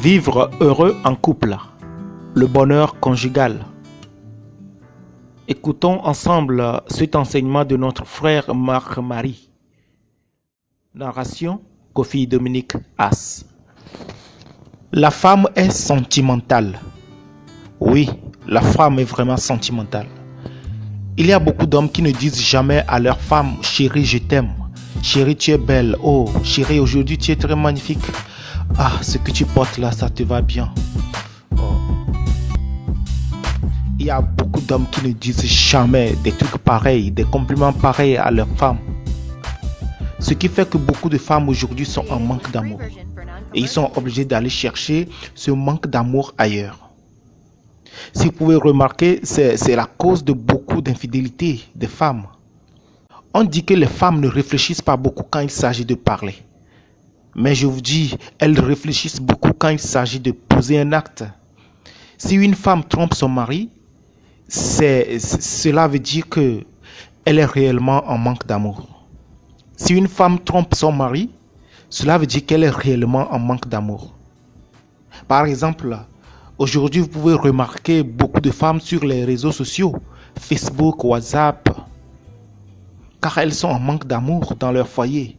Vivre heureux en couple, le bonheur conjugal. Écoutons ensemble cet enseignement de notre frère Marc-Marie. Narration Kofi Dominique As. La femme est sentimentale. Oui, la femme est vraiment sentimentale. Il y a beaucoup d'hommes qui ne disent jamais à leur femme « Chérie, je t'aime »,« Chérie, tu es belle »,« Oh, chérie, aujourd'hui tu es très magnifique »,« Ah, ce que tu portes là, ça te va bien ». Oh. Il y a beaucoup d'hommes qui ne disent jamais des trucs pareils, des compliments pareils à leur femme. Ce qui fait que beaucoup de femmes aujourd'hui sont en manque d'amour. Et ils sont obligés d'aller chercher ce manque d'amour ailleurs. Si vous pouvez remarquer, c'est la cause de beaucoup d'infidélité des femmes. On dit que les femmes ne réfléchissent pas beaucoup quand il s'agit de parler. Mais je vous dis, elles réfléchissent beaucoup quand il s'agit de poser un acte. Si une femme trompe son mari, cela veut dire qu'elle est réellement en manque d'amour. Si une femme trompe son mari, cela veut dire qu'elle est réellement en manque d'amour. Par exemple, aujourd'hui, vous pouvez remarquer beaucoup de femmes sur les réseaux sociaux, Facebook, WhatsApp, car elles sont en manque d'amour dans leur foyer.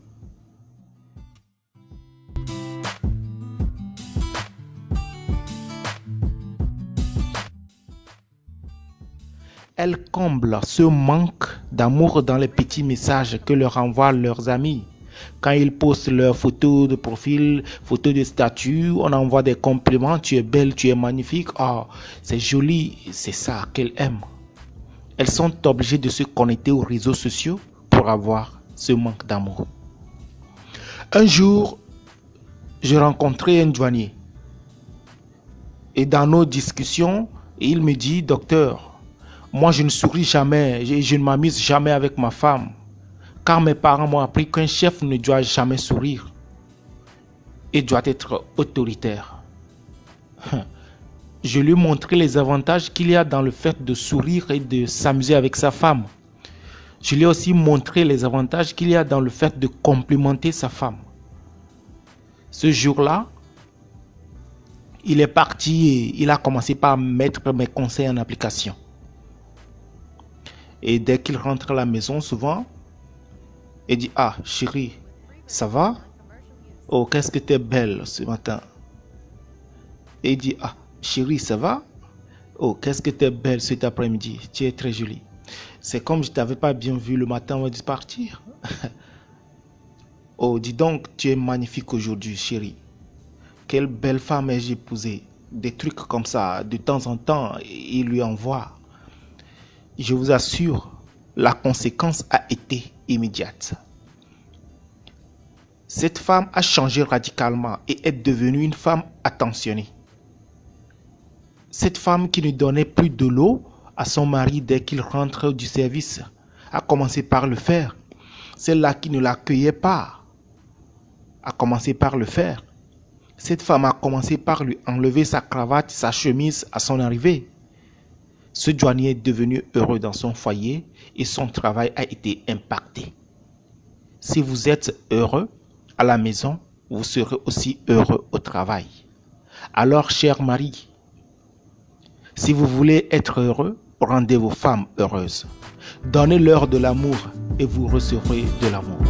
Elles comblent ce manque d'amour dans les petits messages que leur envoient leurs amis. Quand ils postent leurs photos de profil, photos de statut, on envoie des compliments. Tu es belle, tu es magnifique. Oh, c'est joli. C'est ça qu'elles aiment. Elles sont obligées de se connecter aux réseaux sociaux pour avoir ce manque d'amour. Un jour, j'ai rencontré un douanier. Et dans nos discussions, il me dit, docteur, moi je ne souris jamais, je ne m'amuse jamais avec ma femme. Car mes parents m'ont appris qu'un chef ne doit jamais sourire et doit être autoritaire. Je lui ai montré les avantages qu'il y a dans le fait de sourire et de s'amuser avec sa femme. Je lui ai aussi montré les avantages qu'il y a dans le fait de complimenter sa femme. Ce jour-là, il est parti et il a commencé par mettre mes conseils en application. Et dès qu'il rentre à la maison, souvent, il dit « Ah, chérie, ça va? Oh, qu'est-ce que tu es belle ce matin. » Et il dit « Ah, chérie, ça va? Oh, qu'est-ce que tu es belle cet après-midi. Tu es très jolie. C'est comme je ne t'avais pas bien vu le matin avant de partir. Oh, dis donc, tu es magnifique aujourd'hui, chérie. Quelle belle femme ai-je épousée. » Des trucs comme ça, de temps en temps, il lui envoie. Je vous assure, la conséquence a été immédiate. Cette femme a changé radicalement et est devenue une femme attentionnée. Cette femme qui ne donnait plus de l'eau à son mari dès qu'il rentre du service a commencé par le faire. Celle-là qui ne l'accueillait pas a commencé par le faire. Cette femme a commencé par lui enlever sa cravate, sa chemise à son arrivée. Ce douanier est devenu heureux dans son foyer et son travail a été impacté. Si vous êtes heureux à la maison, vous serez aussi heureux au travail. Alors, cher mari, si vous voulez être heureux, rendez vos femmes heureuses. Donnez-leur de l'amour et vous recevrez de l'amour.